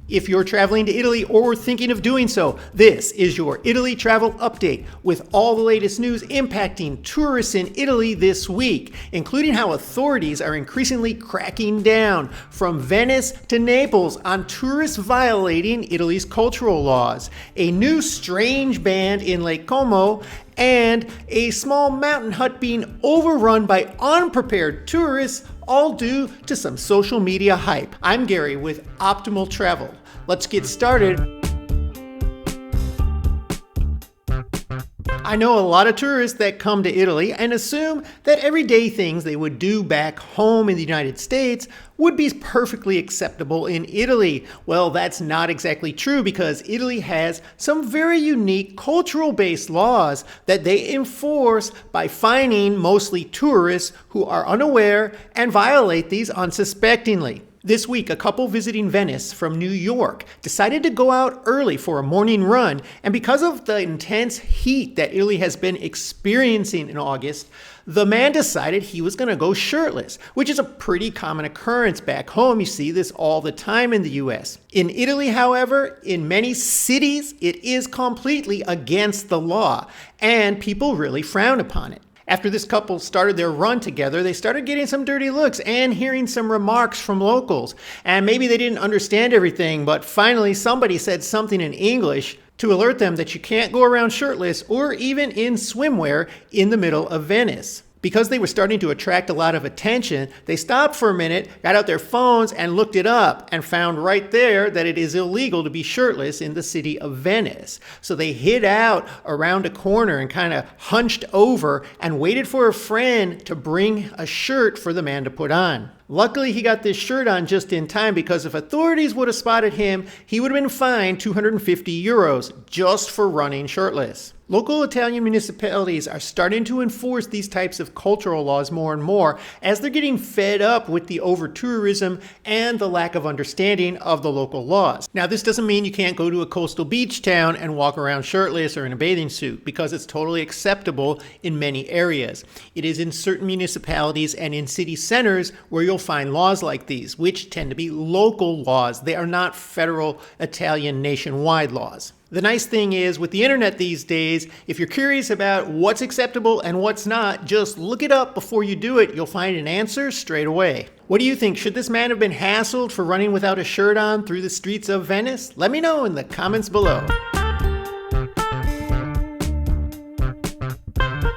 If you're traveling to Italy or thinking of doing so, this is your Italy travel update with all the latest news impacting tourists in Italy this week, including how authorities are increasingly cracking down from Venice to Naples on tourists violating Italy's cultural laws, a new strange band in Lake Como, and a small mountain hut being overrun by unprepared tourists, all due to some social media hype. I'm Gary with Optimal Travel. Let's get started. I know a lot of tourists that come to Italy and assume that everyday things they would do back home in the United States would be perfectly acceptable in Italy. Well, that's not exactly true because Italy has some very unique cultural-based laws that they enforce by fining mostly tourists who are unaware and violate these unsuspectingly. This week, a couple visiting Venice from New York decided to go out early for a morning run, and because of the intense heat that Italy has been experiencing in August, the man decided he was going to go shirtless, which is a pretty common occurrence back home. You see this all the time in the US. In Italy, however, in many cities, it is completely against the law, and people really frown upon it. After this couple started their run together, they started getting some dirty looks and hearing some remarks from locals. And maybe they didn't understand everything, but finally somebody said something in English to alert them that you can't go around shirtless or even in swimwear in the middle of Venice. Because they were starting to attract a lot of attention, they stopped for a minute, got out their phones and looked it up and found right there that it is illegal to be shirtless in the city of Venice. So they hid out around a corner and kind of hunched over and waited for a friend to bring a shirt for the man to put on. Luckily, he got this shirt on just in time because if authorities would have spotted him, he would have been fined 250 euros just for running shirtless. Local Italian municipalities are starting to enforce these types of cultural laws more and more as they're getting fed up with the over-tourism and the lack of understanding of the local laws. Now, this doesn't mean you can't go to a coastal beach town and walk around shirtless or in a bathing suit because it's totally acceptable in many areas. It is in certain municipalities and in city centers where you'll find laws like these, which tend to be local laws. They are not federal Italian nationwide laws. The nice thing is, with the internet these days, if you're curious about what's acceptable and what's not, just look it up before you do it. You'll find an answer straight away. What do you think? Should this man have been hassled for running without a shirt on through the streets of Venice? Let me know in the comments below.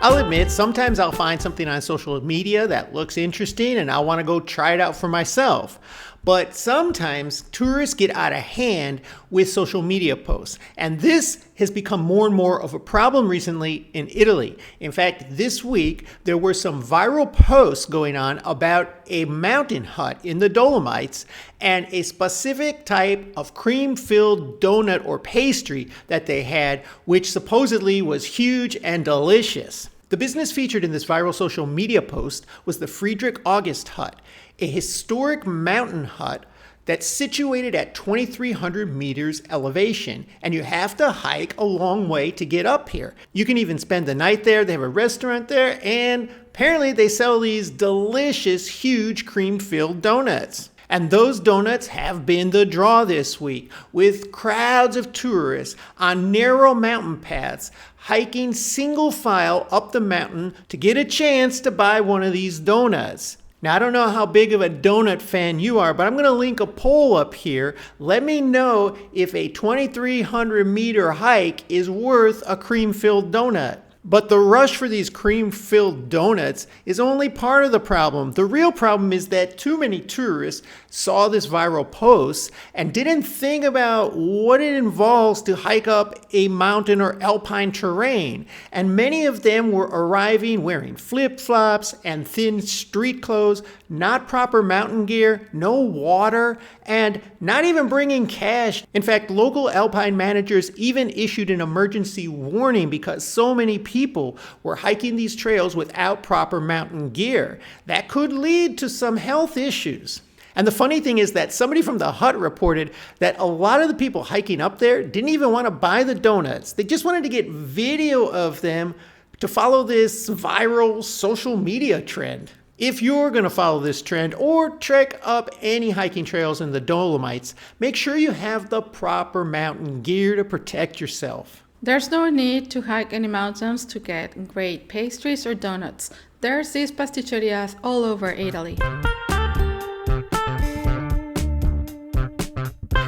I'll admit, sometimes I'll find something on social media that looks interesting and I want to go try it out for myself. But sometimes tourists get out of hand with social media posts. And this has become more and more of a problem recently in Italy. In fact, this week, there were some viral posts going on about a mountain hut in the Dolomites and a specific type of cream-filled donut or pastry that they had, which supposedly was huge and delicious. The business featured in this viral social media post was the Friedrich August Hut, a historic mountain hut that's situated at 2,300 meters elevation, and you have to hike a long way to get up here. You can even spend the night there. They have a restaurant there, and apparently they sell these delicious, huge cream-filled donuts. And those donuts have been the draw this week, with crowds of tourists on narrow mountain paths hiking single file up the mountain to get a chance to buy one of these donuts. Now, I don't know how big of a donut fan you are, but I'm going to link a poll up here. Let me know if a 2,300 meter hike is worth a cream-filled donut. But the rush for these cream-filled donuts is only part of the problem. The real problem is that too many tourists saw this viral post and didn't think about what it involves to hike up a mountain or alpine terrain. And many of them were arriving wearing flip-flops and thin street clothes, not proper mountain gear, no water, and not even bringing cash. In fact, local alpine managers even issued an emergency warning because so many people were hiking these trails without proper mountain gear. That could lead to some health issues. And the funny thing is that somebody from the hut reported that a lot of the people hiking up there didn't even want to buy the donuts. They just wanted to get video of them to follow this viral social media trend. If you're going to follow this trend or trek up any hiking trails in the Dolomites, make sure you have the proper mountain gear to protect yourself. There's no need to hike any mountains to get great pastries or donuts. There's these pasticcerias all over Italy.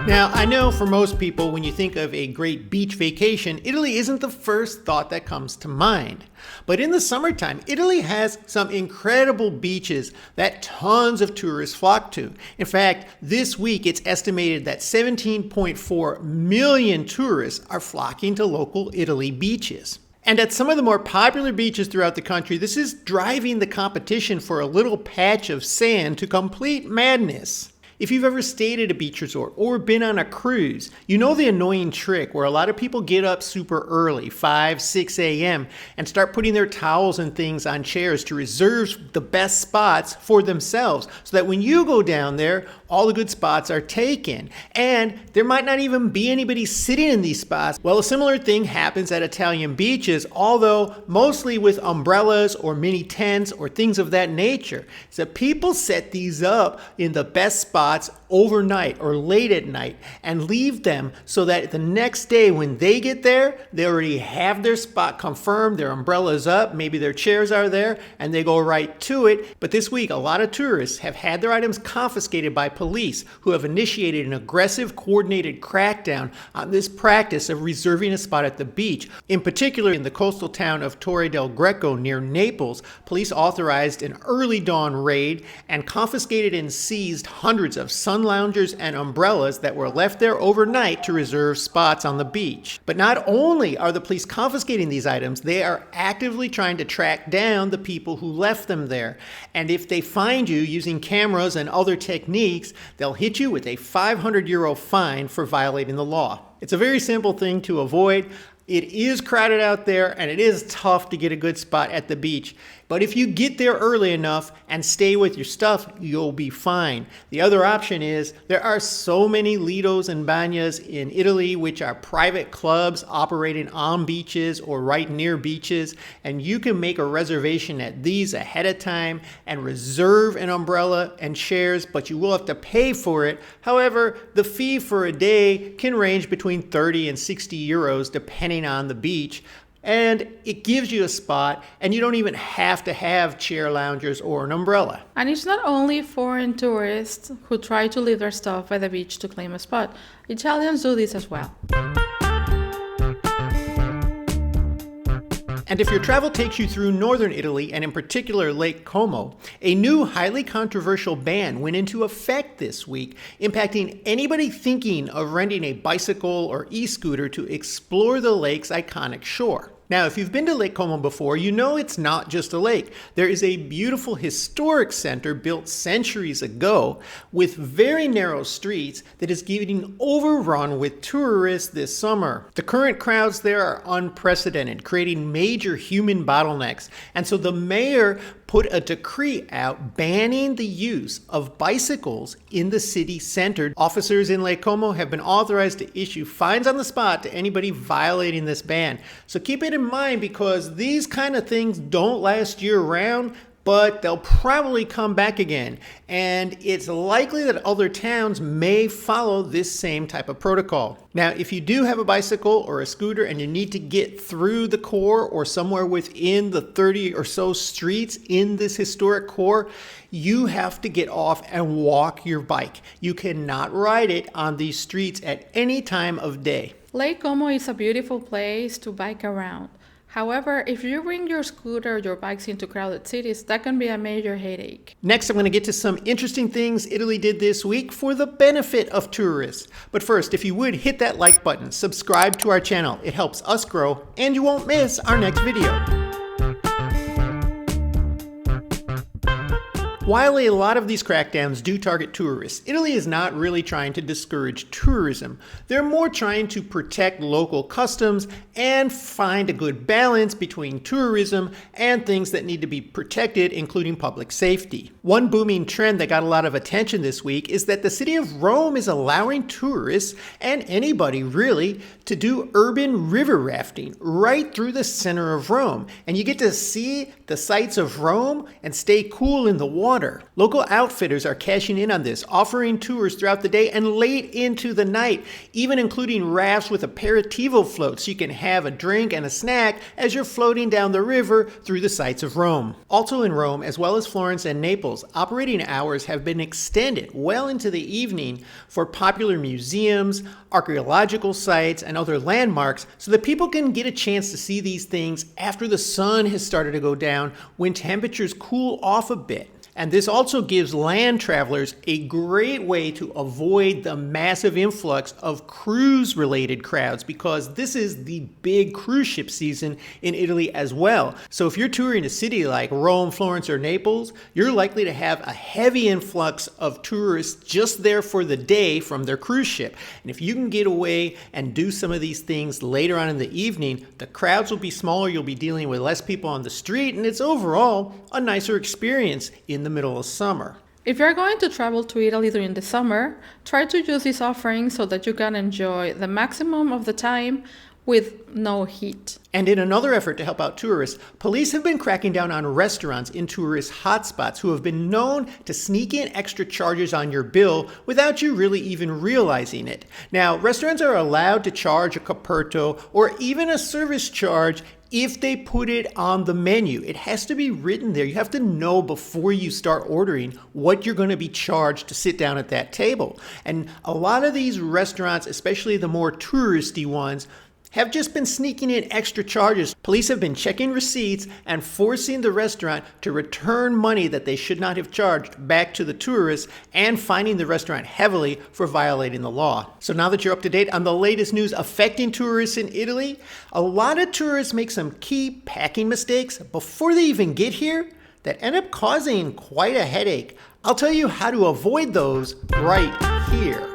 Now, I know for most people, when you think of a great beach vacation, Italy isn't the first thought that comes to mind. But in the summertime, Italy has some incredible beaches that tons of tourists flock to. In fact, this week it's estimated that 17.4 million tourists are flocking to local Italy beaches. And at some of the more popular beaches throughout the country, this is driving the competition for a little patch of sand to complete madness. If you've ever stayed at a beach resort or been on a cruise, you know the annoying trick where a lot of people get up super early, 5, 6 a.m., and start putting their towels and things on chairs to reserve the best spots for themselves so that when you go down there, all the good spots are taken. And there might not even be anybody sitting in these spots. Well, a similar thing happens at Italian beaches, although mostly with umbrellas or mini tents or things of that nature. So people set these up in the best spots overnight or late at night and leave them so that the next day when they get there, they already have their spot confirmed, their umbrella's up, maybe their chairs are there, and they go right to it. But this week, a lot of tourists have had their items confiscated by police who have initiated an aggressive, coordinated crackdown on this practice of reserving a spot at the beach. In particular, in the coastal town of Torre del Greco near Naples, police authorized an early dawn raid and confiscated and seized hundreds of sun loungers and umbrellas that were left there overnight to reserve spots on the beach. But not only are the police confiscating these items, they are actively trying to track down the people who left them there. And if they find you using cameras and other techniques, they'll hit you with a €500 fine for violating the law. It's a very simple thing to avoid. It is crowded out there and it is tough to get a good spot at the beach. But if you get there early enough and stay with your stuff, you'll be fine. The other option is there are so many lidos and bagnas in Italy, which are private clubs operating on beaches or right near beaches. And you can make a reservation at these ahead of time and reserve an umbrella and chairs, but you will have to pay for it. However, the fee for a day can range between 30 and 60 euros depending on the beach. And it gives you a spot, and you don't even have to have chair loungers or an umbrella. And it's not only foreign tourists who try to leave their stuff by the beach to claim a spot. Italians do this as well. And if your travel takes you through northern Italy, and in particular Lake Como, a new highly controversial ban went into effect this week, impacting anybody thinking of renting a bicycle or e-scooter to explore the lake's iconic shore. Now, if you've been to Lake Como before, you know it's not just a lake. There is a beautiful historic center built centuries ago with very narrow streets that is getting overrun with tourists this summer. The current crowds there are unprecedented, creating major human bottlenecks. And so the mayor put a decree out banning the use of bicycles in the city center. Officers in Lake Como have been authorized to issue fines on the spot to anybody violating this ban. So keep it in mind because these kind of things don't last year round, but they'll probably come back again. And it's likely that other towns may follow this same type of protocol. Now, if you do have a bicycle or a scooter and you need to get through the core or somewhere within the 30 or so streets in this historic core, you have to get off and walk your bike. You cannot ride it on these streets at any time of day. Lake Como is a beautiful place to bike around. However, if you bring your scooter or your bikes into crowded cities, that can be a major headache. Next, I'm going to get to some interesting things Italy did this week for the benefit of tourists. But first, if you would, hit that like button, subscribe to our channel. It helps us grow, and you won't miss our next video. While a lot of these crackdowns do target tourists, Italy is not really trying to discourage tourism. They're more trying to protect local customs and find a good balance between tourism and things that need to be protected, including public safety. One booming trend that got a lot of attention this week is that the city of Rome is allowing tourists, and anybody really, to do urban river rafting right through the center of Rome. And you get to see the sights of Rome and stay cool in the water. Local outfitters are cashing in on this, offering tours throughout the day and late into the night, even including rafts with aperitivo floats so you can have a drink and a snack as you're floating down the river through the sights of Rome. Also in Rome, as well as Florence and Naples, operating hours have been extended well into the evening for popular museums, archaeological sites, and other landmarks so that people can get a chance to see these things after the sun has started to go down when temperatures cool off a bit. And this also gives land travelers a great way to avoid the massive influx of cruise-related crowds, because this is the big cruise ship season in Italy as well. So if you're touring a city like Rome, Florence, or Naples, you're likely to have a heavy influx of tourists just there for the day from their cruise ship. And if you can get away and do some of these things later on in the evening, the crowds will be smaller, you'll be dealing with less people on the street, and it's overall a nicer experience in the middle of summer. If you're going to travel to Italy during the summer, try to use these offerings so that you can enjoy the maximum of the time with no heat. And in another effort to help out tourists, police have been cracking down on restaurants in tourist hotspots who have been known to sneak in extra charges on your bill without you really even realizing it. Now, restaurants are allowed to charge a coperto or even a service charge if they put it on the menu. It has to be written there. You have to know before you start ordering what you're going to be charged to sit down at that table. And a lot of these restaurants, especially the more touristy ones, have just been sneaking in extra charges. Police have been checking receipts and forcing the restaurant to return money that they should not have charged back to the tourists, and fining the restaurant heavily for violating the law. So now that you're up to date on the latest news affecting tourists in Italy, a lot of tourists make some key packing mistakes before they even get here that end up causing quite a headache. I'll tell you how to avoid those right here.